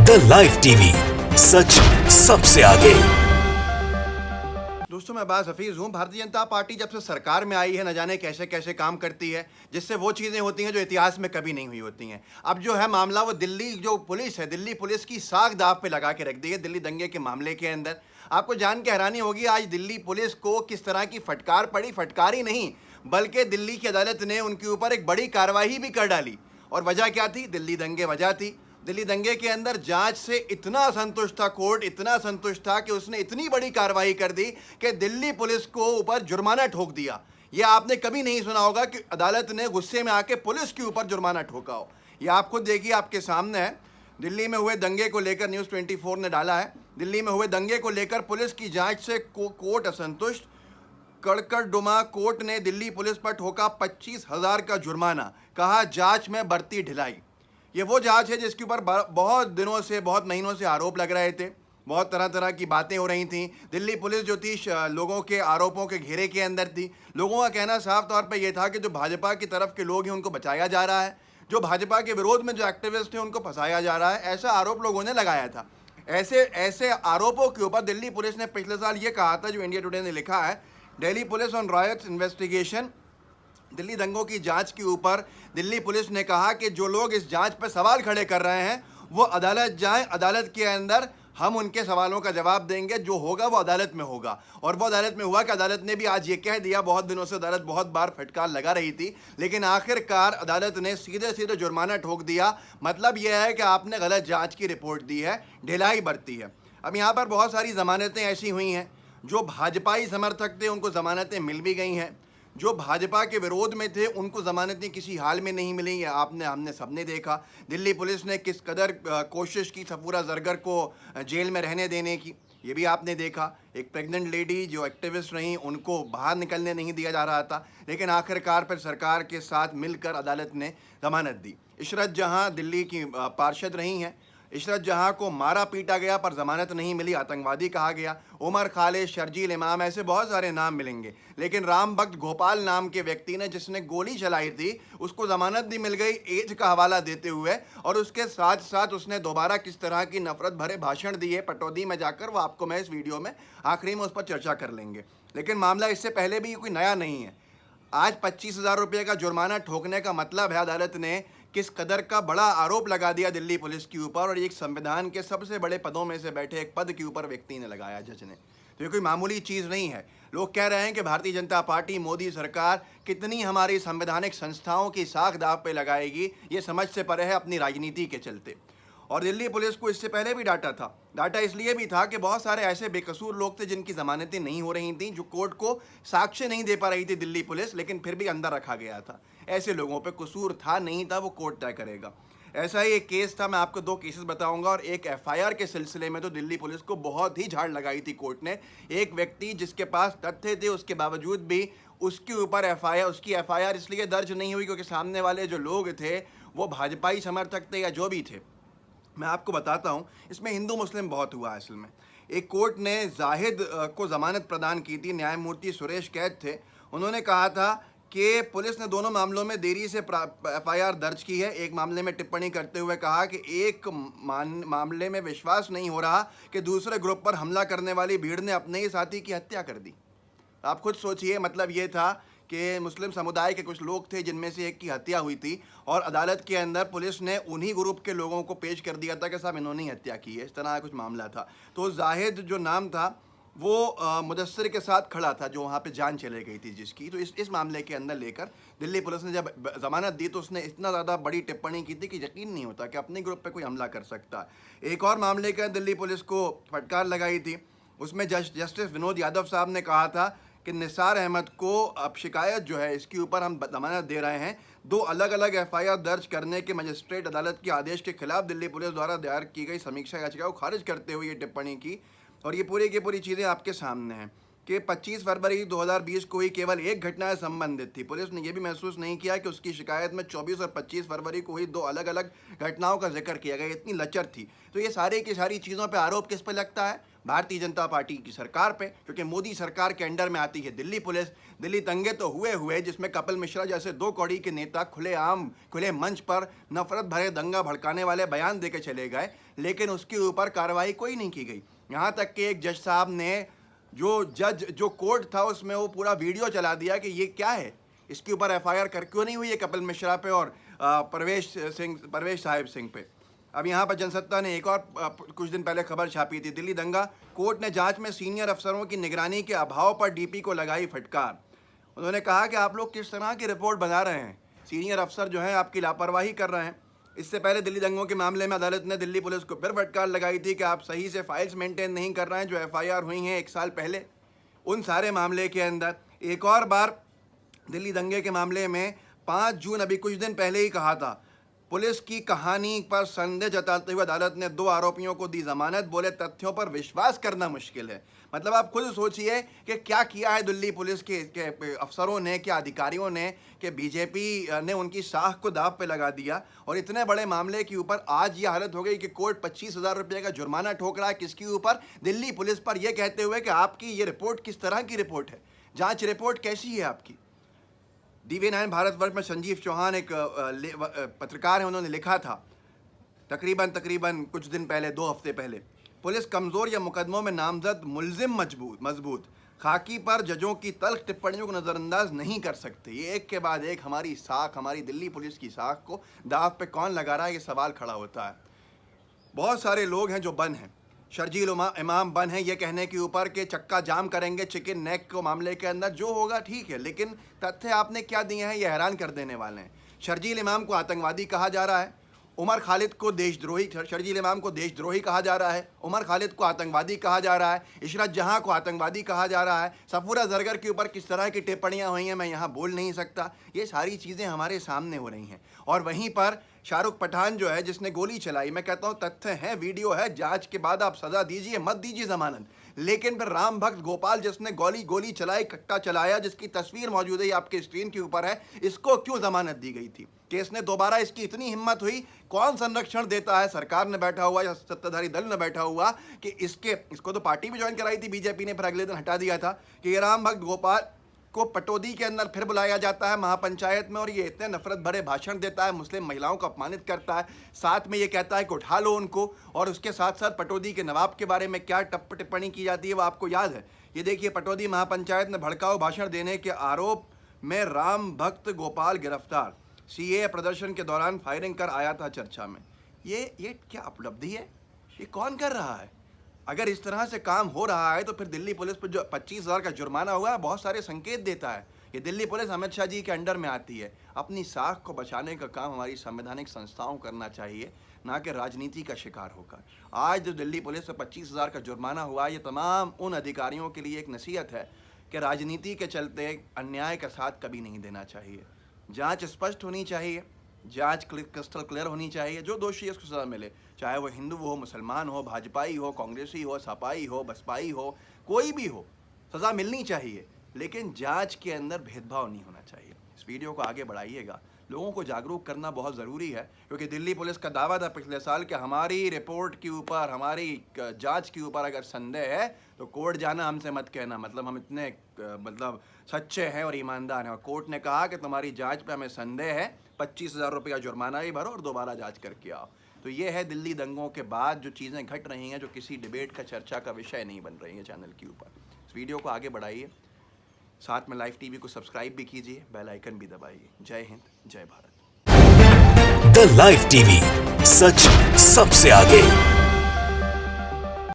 The live TV, सच सबसे आगे। दोस्तों, मैं अब्बास हफीज हूँ। भारतीय जनता पार्टी जब से सरकार में आई है, न जाने कैसे कैसे काम करती है, जिससे वो चीज़ें होती हैं जो इतिहास में कभी नहीं हुई होती हैं। अब जो है मामला, वो दिल्ली जो पुलिस है, दिल्ली पुलिस की साख दाव पे लगा के रख दी है दिल्ली दंगे के मामले के अंदर। आपको जान के हैरानी होगी आज दिल्ली पुलिस को किस तरह की फटकार पड़ी। फटकार ही नहीं, बल्कि दिल्ली की अदालत ने उनके ऊपर एक बड़ी कार्रवाई भी कर डाली। और वजह क्या थी? दिल्ली दंगे वजह थी। दिल्ली दंगे के अंदर जांच से इतना संतुष्ट था कोर्ट, इतना संतुष्ट था कि उसने इतनी बड़ी कार्रवाई कर दी कि दिल्ली पुलिस को ऊपर जुर्माना ठोक दिया। यह आपने कभी नहीं सुना होगा कि अदालत ने गुस्से में आके पुलिस के ऊपर जुर्माना ठोका हो। यह आप खुद देखिए, आपके सामने है। दिल्ली में हुए दंगे को लेकर न्यूज़ 24 ने डाला है, दिल्ली में हुए दंगे को लेकर पुलिस की जांच से कोर्ट असंतुष्ट। कड़कड़डुमा कोर्ट ने दिल्ली पुलिस पर ठोका 25,000 का जुर्माना, कहा जांच में बरती ढिलाई। ये वो जांच है जिसके ऊपर बहुत दिनों से, बहुत महीनों से आरोप लग रहे थे, बहुत तरह तरह की बातें हो रही थीं। दिल्ली पुलिस जो थी लोगों के आरोपों के घेरे के अंदर थी। लोगों का कहना साफ तौर पे ये था कि जो भाजपा की तरफ के लोग हैं उनको बचाया जा रहा है, जो भाजपा के विरोध में जो एक्टिविस्ट हैं उनको फंसाया जा रहा है, ऐसा आरोप लोगों ने लगाया था। ऐसे ऐसे आरोपों के ऊपर दिल्ली पुलिस ने पिछले साल ये कहा था, जो इंडिया टुडे ने लिखा है, Delhi police on riots investigation. Delhi दंगों की जांच के ऊपर दिल्ली पुलिस ने कहा कि जो लोग इस जांच पर सवाल खड़े कर रहे हैं वो अदालत जाएं, अदालत के अंदर हम उनके सवालों का जवाब देंगे, जो होगा वो अदालत में होगा। और वो अदालत में हुआ कि अदालत ने भी आज ये कह दिया, बहुत दिनों से अदालत बहुत बार फटकार लगा रही थी, लेकिन आखिरकार अदालत ने सीधे सीधे जुर्माना ठोक दिया। मतलब यह है कि आपने गलत जाँच की रिपोर्ट दी है, ढिलाई बरती है। अब यहाँ पर बहुत सारी ज़मानतें ऐसी हुई हैं, जो भाजपाई समर्थक थे उनको ज़मानतें मिल भी गई हैं, जो भाजपा के विरोध में थे उनको ज़मानतें किसी हाल में नहीं मिली। हमने सबने देखा दिल्ली पुलिस ने किस कदर कोशिश की सफूरा जरगर को जेल में रहने देने की, ये भी आपने देखा। एक प्रेग्नेंट लेडी जो एक्टिविस्ट रहीं उनको बाहर निकलने नहीं दिया जा रहा था, लेकिन आखिरकार फिर सरकार के साथ मिलकर अदालत ने ज़मानत दी। इशरत जहां दिल्ली की पार्षद रही हैं, इशरत जहां को मारा पीटा गया पर ज़मानत नहीं मिली, आतंकवादी कहा गया। उमर खालिद, शर्जील इमाम, ऐसे बहुत सारे नाम मिलेंगे, लेकिन राम भक्त गोपाल नाम के व्यक्ति ने, जिसने गोली चलाई थी, उसको ज़मानत भी मिल गई एज का हवाला देते हुए। और उसके साथ साथ उसने दोबारा किस तरह की नफरत भरे भाषण दिए पटौदी में जाकर, वो आपको मैं इस वीडियो में आखिरी में उस पर चर्चा कर लेंगे। लेकिन मामला इससे पहले भी कोई नया नहीं है। आज 25,000 रुपये का जुर्माना ठोकने का मतलब है अदालत ने किस कदर का बड़ा आरोप लगा दिया दिल्ली पुलिस के ऊपर, और एक संविधान के सबसे बड़े पदों में से बैठे एक पद के ऊपर व्यक्ति ने लगाया, जज ने। तो ये कोई मामूली चीज़ नहीं है। लोग कह रहे हैं कि भारतीय जनता पार्टी, मोदी सरकार कितनी हमारी संवैधानिक संस्थाओं की साख दाव पे लगाएगी, ये समझ से परे है अपनी राजनीति के चलते। और दिल्ली पुलिस को इससे पहले भी डांटा था। डांटा इसलिए भी था कि बहुत सारे ऐसे बेकसूर लोग थे जिनकी ज़मानतें नहीं हो रही थीं, जो कोर्ट को साक्ष्य नहीं दे पा रही थी दिल्ली पुलिस, लेकिन फिर भी अंदर रखा गया था। ऐसे लोगों पे कसूर था नहीं था, वो कोर्ट तय करेगा। ऐसा ही एक केस था, मैं आपको 2 केसेस बताऊंगा। और एक एफआईआर के सिलसिले में तो दिल्ली पुलिस को बहुत ही झाड़ लगाई थी कोर्ट ने। एक व्यक्ति जिसके पास तथ्य थे, उसके बावजूद भी उसके ऊपर उसकी एफआईआर इसलिए दर्ज नहीं हुई क्योंकि सामने वाले जो लोग थे वो भाजपाई समर्थक थे या जो भी थे। मैं आपको बताता हूँ, इसमें हिंदू मुस्लिम बहुत हुआ असल में। एक कोर्ट ने जाहिद को ज़मानत प्रदान की थी, न्यायमूर्ति सुरेश कैद थे। उन्होंने कहा था कि पुलिस ने दोनों मामलों में देरी से एफआईआर दर्ज की है। एक मामले में टिप्पणी करते हुए कहा कि एक मामले में विश्वास नहीं हो रहा कि दूसरे ग्रुप पर हमला करने वाली भीड़ ने अपने ही साथी की हत्या कर दी। आप खुद सोचिए, मतलब ये था कि मुस्लिम समुदाय के कुछ लोग थे जिनमें से एक की हत्या हुई थी, और अदालत के अंदर पुलिस ने उन्हीं ग्रुप के लोगों को पेश कर दिया था कि साहब इन्होंने ही हत्या की है। इस तरह का कुछ मामला था। तो जाहिद जो नाम था वो मुदस्सिर के साथ खड़ा था, जो वहाँ पे जान चले गई थी जिसकी। तो इस मामले के अंदर लेकर दिल्ली पुलिस ने जब ज़मानत दी तो उसने इतना ज़्यादा बड़ी टिप्पणी की थी कि यकीन नहीं होता कि अपने ग्रुप पे कोई हमला कर सकता। एक और मामले का दिल्ली पुलिस को फटकार लगाई थी। उसमें जस्टिस विनोद यादव साहब ने कहा था कि निसार अहमद को अब शिकायत जो है इसके ऊपर हम ज़मानत दे रहे हैं। 2 अलग अलग एफआईआर दर्ज करने के मजिस्ट्रेट अदालत के आदेश के खिलाफ दिल्ली पुलिस द्वारा दायर की गई समीक्षा याचिका को खारिज करते हुए ये टिप्पणी की। और ये पूरी की पूरी चीज़ें आपके सामने हैं कि 25 फरवरी 2020 को ही केवल एक घटना से संबंधित थी। पुलिस ने यह भी महसूस नहीं किया कि उसकी शिकायत में 24 और 25 फरवरी को ही 2 अलग अलग घटनाओं का जिक्र किया गया। इतनी लचर थी। तो ये सारी की सारी चीज़ों पे आरोप किस पे लगता है? भारतीय जनता पार्टी की सरकार पे, क्योंकि मोदी सरकार के अंडर में आती है दिल्ली पुलिस। दिल्ली दंगे तो हुए जिसमें कपिल मिश्रा जैसे 2 कौड़ी के नेता खुले मंच पर नफरत भरे दंगा भड़काने वाले बयान देके चले गए, लेकिन उसके ऊपर कार्रवाई कोई नहीं की गई। यहाँ तक कि एक जज साहब ने जो कोर्ट था उसमें वो पूरा वीडियो चला दिया कि ये क्या है, इसके ऊपर FIR क्यों नहीं हुई है कपिल मिश्रा पे और परवेश साहिब सिंह पे। अब यहाँ पर जनसत्ता ने एक और कुछ दिन पहले खबर छापी थी, दिल्ली दंगा, कोर्ट ने जांच में सीनियर अफसरों की निगरानी के अभाव पर DP को लगाई फटकार। उन्होंने कहा कि आप लोग किस तरह की रिपोर्ट बना रहे हैं, सीनियर अफसर जो हैं आपकी लापरवाही कर रहे हैं। इससे पहले दिल्ली दंगों के मामले में अदालत ने दिल्ली पुलिस को फिर फटकार लगाई थी कि आप सही से फाइल्स मेंटेन नहीं कर रहे हैं, जो FIR हुई हैं 1 साल पहले। उन सारे मामले के अंदर एक और बार दिल्ली दंगे के मामले में 5 जून, अभी कुछ दिन पहले ही कहा था, पुलिस की कहानी पर संदेह जताते हुए अदालत ने 2 आरोपियों को दी जमानत, बोले तथ्यों पर विश्वास करना मुश्किल है। मतलब आप खुद सोचिए कि क्या किया है दिल्ली पुलिस के अफसरों ने, क्या अधिकारियों ने, कि बीजेपी ने उनकी साख को दाव पे लगा दिया और इतने बड़े मामले के ऊपर आज ये हालत हो गई कि कोर्ट 25,000 रुपये का जुर्माना ठोक रहा है किसके ऊपर, दिल्ली पुलिस पर, यह कहते हुए कि आपकी ये रिपोर्ट किस तरह की रिपोर्ट है, जाँच रिपोर्ट कैसी है आपकी। DV9 भारतवर्ष में संजीव चौहान एक पत्रकार हैं, उन्होंने लिखा था तकरीबन कुछ दिन पहले, 2 हफ्ते पहले, पुलिस कमज़ोर या मुकदमों में नामजद मुलजिम मजबूत, खाकी पर जजों की तल्ख टिप्पणियों को नज़रअंदाज नहीं कर सकते। ये एक के बाद एक हमारी दिल्ली पुलिस की साख को दाव पे कौन लगा रहा है, ये सवाल खड़ा होता है। बहुत सारे लोग हैं जो बन हैं, शर्जील इमाम बन है ये कहने के ऊपर कि चक्का जाम करेंगे चिकन नेक को मामले के अंदर, जो होगा ठीक है, लेकिन तथ्य आपने क्या दिए हैं ये हैरान कर देने वाले हैं। शर्जील इमाम को आतंकवादी कहा जा रहा है, उमर खालिद को देशद्रोही, शर्जील इमाम को देशद्रोही कहा जा रहा है, उमर खालिद को आतंकवादी कहा जा रहा है, इशरत जहां को आतंकवादी कहा जा रहा है, सफूरा जरगर के ऊपर किस तरह की टिप्पणियां हुई हैं मैं यहाँ बोल नहीं सकता। ये सारी चीज़ें हमारे सामने हो रही हैं। और वहीं पर शाहरुख पठान जो है जिसने गोली चलाई, मैं कहता हूँ तथ्य है, वीडियो है, जांच के बाद आप सज़ा दीजिए, मत दीजिए जमानत, लेकिन फिर राम भक्त गोपाल जिसने गोली चलाई, कट्टा चलाया, जिसकी तस्वीर मौजूद है आपके स्क्रीन के ऊपर है, इसको क्यों जमानत दी गई थी? केस ने दोबारा इसकी इतनी हिम्मत हुई, कौन संरक्षण देता है, सरकार ने बैठा हुआ या सत्ताधारी दल ने बैठा हुआ कि इसको तो पार्टी भी ज्वाइन कराई थी बीजेपी ने, फिर अगले दिन हटा दिया था कि ये राम भक्त गोपाल को पटौदी के अंदर फिर बुलाया जाता है महापंचायत में, और ये इतने नफरत भरे भाषण देता है, मुस्लिम महिलाओं को अपमानित करता है, साथ में ये कहता है कि उठा लो उनको, और उसके साथ साथ पटौदी के नवाब के बारे में क्या टिप्पणी की जाती है वो आपको याद है। ये देखिए, पटौदी महापंचायत में भड़काऊ भाषण देने के आरोप में राम भक्त गोपाल गिरफ्तार, CAA प्रदर्शन के दौरान फायरिंग कर आया था चर्चा में। ये क्या उपलब्धि है, ये कौन कर रहा है? अगर इस तरह से काम हो रहा है तो फिर दिल्ली पुलिस पर जो 25,000 का जुर्माना हुआ है बहुत सारे संकेत देता है। ये दिल्ली पुलिस अमित शाह जी के अंडर में आती है। अपनी साख को बचाने का काम हमारी संवैधानिक संस्थाओं करना चाहिए, ना कि राजनीति का शिकार होकर। आज जो दिल्ली पुलिस पर 25,000 का जुर्माना हुआ, ये तमाम उन अधिकारियों के लिए एक नसीहत है कि राजनीति के चलते अन्याय का साथ कभी नहीं देना चाहिए। जाँच स्पष्ट होनी चाहिए, जांच क्रिस्टल क्लियर होनी चाहिए, जो दोषी है उसको सज़ा मिले, चाहे वो हिंदू हो, मुसलमान हो, भाजपाई हो, कांग्रेसी हो, सपाई हो, बसपाई हो, कोई भी हो, सज़ा मिलनी चाहिए, लेकिन जांच के अंदर भेदभाव नहीं होना चाहिए। इस वीडियो को आगे बढ़ाइएगा, लोगों को जागरूक करना बहुत ज़रूरी है, क्योंकि दिल्ली पुलिस का दावा था पिछले साल कि हमारी रिपोर्ट के ऊपर, हमारी जांच के ऊपर अगर संदेह है तो कोर्ट जाना हमसे मत कहना, मतलब हम इतने सच्चे हैं और ईमानदार हैं। और कोर्ट ने कहा कि तुम्हारी जांच पे हमें संदेह है, 25,000 रुपये का जुर्माना ही भरो और दोबारा जांच करके आओ। तो ये है दिल्ली दंगों के बाद जो चीज़ें घट रही हैं, जो किसी डिबेट का, चर्चा का विषय नहीं बन रही है चैनल के ऊपर। इस वीडियो को आगे बढ़ाइए, साथ में लाइव टीवी को सब्सक्राइब भी कीजिए, बेल आइकन भी दबाइए। जय हिंद, जय भारत। द लाइव टीवी, सच सबसे आगे।